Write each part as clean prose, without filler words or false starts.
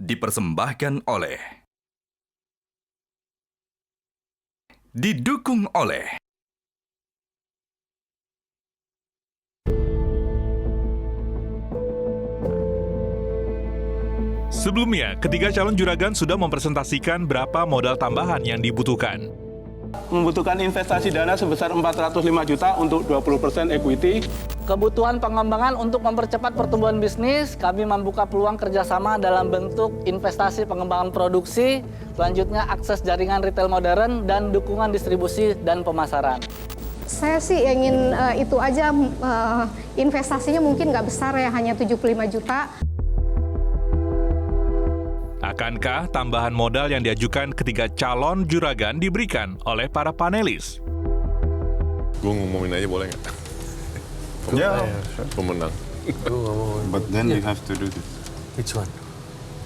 dipersembahkan oleh, didukung oleh Sebelumnya, ketiga calon juragan sudah mempresentasikan berapa modal tambahan yang dibutuhkan. Membutuhkan investasi dana sebesar 405 juta untuk 20% equity. Kebutuhan pengembangan untuk mempercepat pertumbuhan bisnis, kami membuka peluang kerjasama dalam bentuk investasi pengembangan produksi, selanjutnya akses jaringan retail modern, dan dukungan distribusi dan pemasaran. Saya sih ingin itu aja, investasinya mungkin nggak besar ya, hanya 75 juta. Akankah tambahan modal yang diajukan ketiga calon juragan diberikan oleh para panelis? Gue ngomongin aja boleh nggak? Yeah. Pemenang. But then you have to do this. Which one?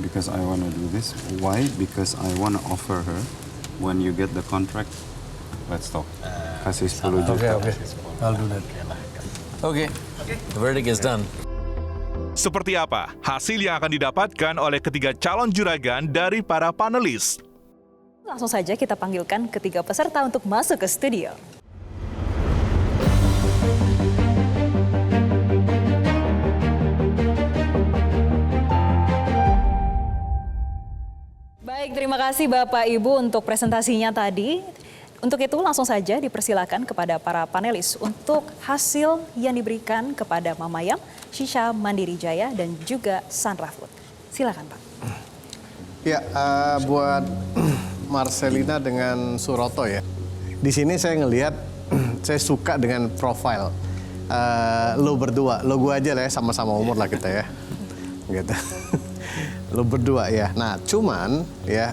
Because I want to do this. Why? Because I want to offer her, when you get the contract, let's talk. Kasih 10 juta. Okay. I'll do that. Okay. The verdict is done. Seperti apa hasil yang akan didapatkan oleh ketiga calon juragan dari para panelis? Langsung saja kita panggilkan ketiga peserta untuk masuk ke studio. Baik, terima kasih Bapak Ibu untuk presentasinya tadi. Untuk itu langsung saja dipersilakan kepada para panelis untuk hasil yang diberikan kepada Mamayam, Shisha Mandiri Jaya, dan juga Sandra Food. Silakan Pak. Ya, buat Marcelina dengan Suroto ya. Di sini saya ngelihat, saya suka dengan profile lo berdua. Lo gue aja lah ya, sama-sama umur lah kita ya. Gitu. Lo berdua ya. Nah, cuman ya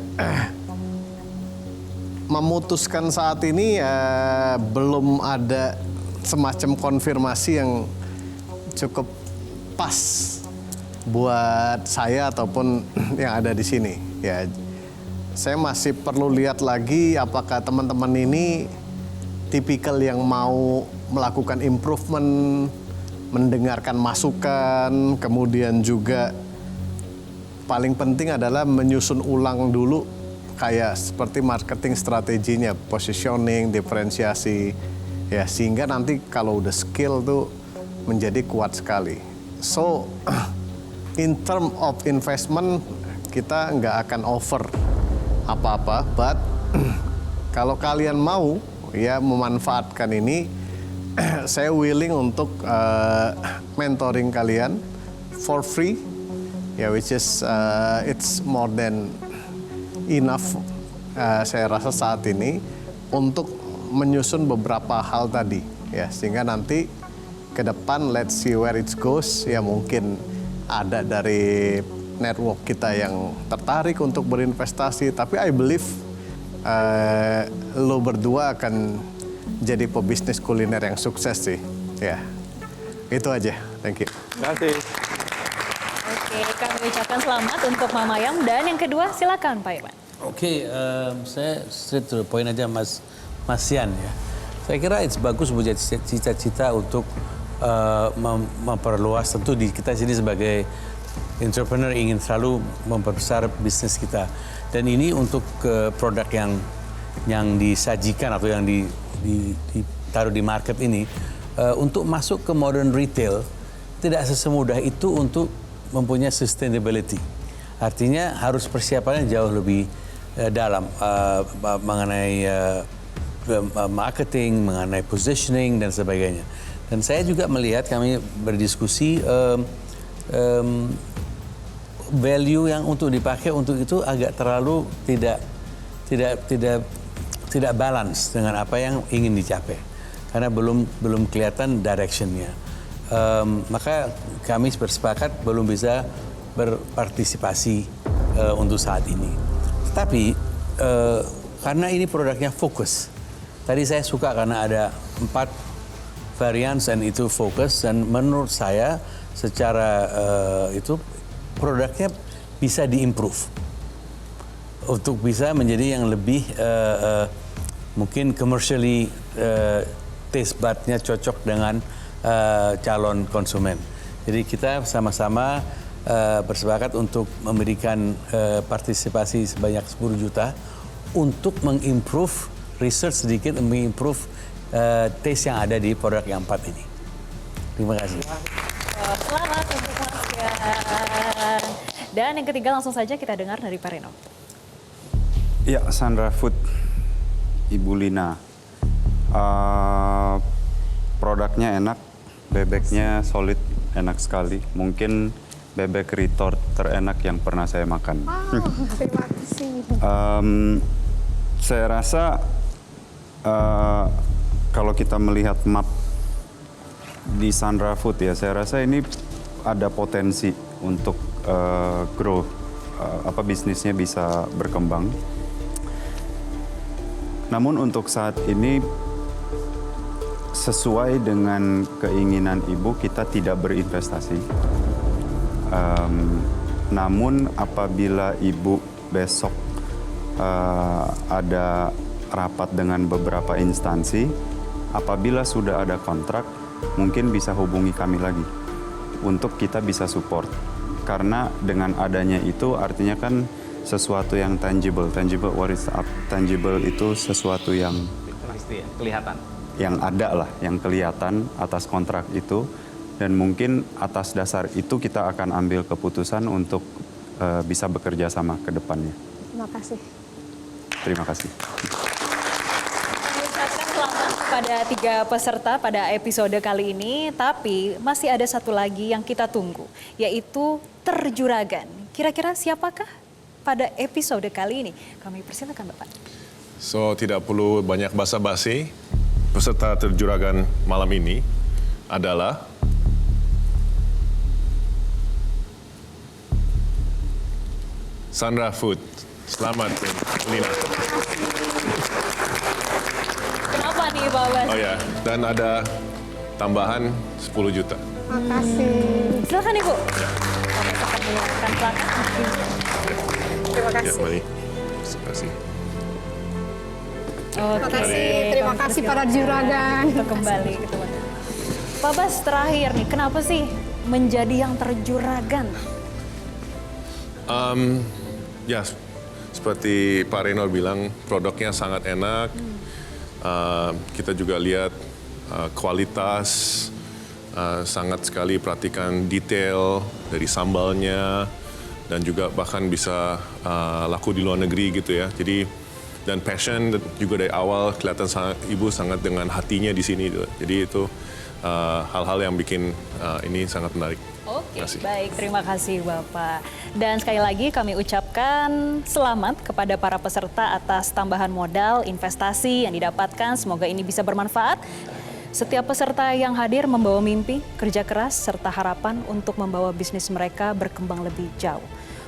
memutuskan saat ini belum ada semacam konfirmasi yang cukup pas buat saya ataupun yang ada di sini. Ya, saya masih perlu lihat lagi apakah teman-teman ini tipikal yang mau melakukan improvement, mendengarkan masukan, kemudian juga paling penting adalah menyusun ulang dulu kayak seperti marketing strateginya, positioning, diferensiasi, ya sehingga nanti kalau udah skill tuh menjadi kuat sekali. So, in term of investment kita nggak akan over apa-apa, but kalau kalian mau ya memanfaatkan ini, saya willing untuk mentoring kalian for free, ya which is it's more than enough saya rasa saat ini untuk menyusun beberapa hal tadi ya, sehingga nanti ke depan let's see where it goes ya, mungkin ada dari network kita yang tertarik untuk berinvestasi, tapi I believe lo berdua akan jadi pebisnis kuliner yang sukses sih ya. Itu aja, thank you. Terima kasih. Oke, kami ucapkan selamat untuk Mamayam, dan yang kedua silakan Pak Irwan. Oke, saya straight to the point aja Mas Sian ya. Saya kira it's bagus punya cita-cita untuk memperluas, tentu di kita sini sebagai entrepreneur ingin selalu memperbesar bisnis kita. Dan ini untuk produk yang disajikan atau yang ditaruh di market ini, untuk masuk ke modern retail tidak sesemudah itu untuk mempunyai sustainability. Artinya harus persiapannya jauh lebih dalam mengenai marketing, mengenai positioning dan sebagainya. Dan saya juga melihat, kami berdiskusi value yang untuk dipakai untuk itu agak terlalu tidak balance dengan apa yang ingin dicapai, karena belum kelihatan directionnya. Maka kami bersepakat belum bisa berpartisipasi untuk saat ini. Tapi karena ini produknya fokus, tadi saya suka karena ada 4 varian dan itu fokus, dan menurut saya secara itu produknya bisa diimprove untuk bisa menjadi yang lebih mungkin commercially taste budnya cocok dengan calon konsumen. Jadi kita sama-sama bersepakat untuk memberikan partisipasi sebanyak 10 juta untuk mengimprove research sedikit, mengimprove taste yang ada di produk yang 4 ini. Terima kasih. Selamat untuk Mas Yan. Dan yang ketiga langsung saja kita dengar dari Pak Reno. Ya, Sandra Food, Ibu Lina. Produknya enak, bebeknya solid, enak sekali. Mungkin bebek retort terenak yang pernah saya makan. Terima kasih. Saya rasa kalau kita melihat map di Sandra Food ya, saya rasa ini ada potensi untuk grow, bisnisnya bisa berkembang. Namun untuk saat ini sesuai dengan keinginan Ibu, kita tidak berinvestasi. Namun apabila Ibu besok ada rapat dengan beberapa instansi, apabila sudah ada kontrak, mungkin bisa hubungi kami lagi untuk kita bisa support. Karena dengan adanya itu artinya kan sesuatu yang tangible. Tangible, what is tangible itu sesuatu yang Kelihatan. yang ada lah, yang kelihatan atas kontrak itu. Dan mungkin atas dasar itu kita akan ambil keputusan untuk bisa bekerja sama ke depannya. Terima kasih. Terima kasih. Mengucapkan selamat kepada 3 peserta pada episode kali ini, tapi masih ada satu lagi yang kita tunggu, yaitu terjuragan. Kira-kira siapakah pada episode kali ini? Kami persilakan Bapak. So, tidak perlu banyak basa-basi. Peserta terjuragan malam ini adalah Sandra Food. Selamat, Lina. Kenapa nih Pak Bas? Oh ya, dan ada tambahan 10 juta. Terima kasih. Silakan Ibu. Kami akan menyiapkan plakat. Terima Ya, kasih. mari. Terima kasih. Terima kasih. Terima kasih para juragan. Kita kembali ke teman. Pak Bas, terakhir nih, kenapa sih menjadi yang terjuragan? Ya, seperti Pak Reno bilang, produknya sangat enak. Kita juga lihat kualitas, sangat sekali perhatikan detail dari sambalnya, dan juga bahkan bisa laku di luar negeri gitu ya. Jadi, dan passion juga dari awal kelihatan Ibu sangat dengan hatinya di sini. Jadi itu hal-hal yang bikin ini sangat menarik. Oke, baik. Terima kasih Bapak. Dan sekali lagi kami ucapkan selamat kepada para peserta atas tambahan modal investasi yang didapatkan. Semoga ini bisa bermanfaat. Setiap peserta yang hadir membawa mimpi, kerja keras, serta harapan untuk membawa bisnis mereka berkembang lebih jauh.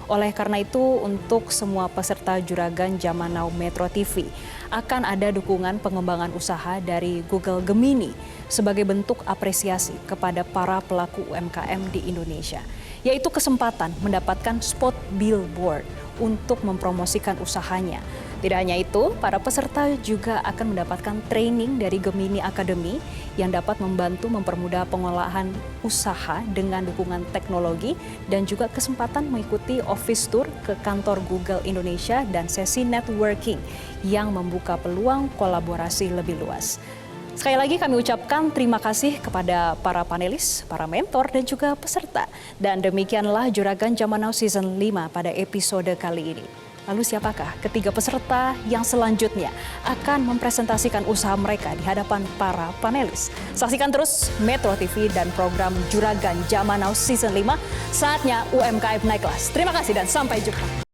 Oleh karena itu, untuk semua peserta Juragan Zaman Now Metro TV akan ada dukungan pengembangan usaha dari Google Gemini sebagai bentuk apresiasi kepada para pelaku UMKM di Indonesia, yaitu kesempatan mendapatkan spot billboard untuk mempromosikan usahanya. Tidak hanya itu, para peserta juga akan mendapatkan training dari Gemini Academy yang dapat membantu mempermudah pengolahan usaha dengan dukungan teknologi dan juga kesempatan mengikuti office tour ke kantor Google Indonesia dan sesi networking yang membuka peluang kolaborasi lebih luas. Sekali lagi kami ucapkan terima kasih kepada para panelis, para mentor dan juga peserta. Dan demikianlah Juragan Zaman Now Season 5 pada episode kali ini. Lalu siapakah ketiga peserta yang selanjutnya akan mempresentasikan usaha mereka di hadapan para panelis? Saksikan terus Metro TV dan program Juragan Zaman Now Season 5. Saatnya UMKM naik kelas. Terima kasih dan sampai jumpa.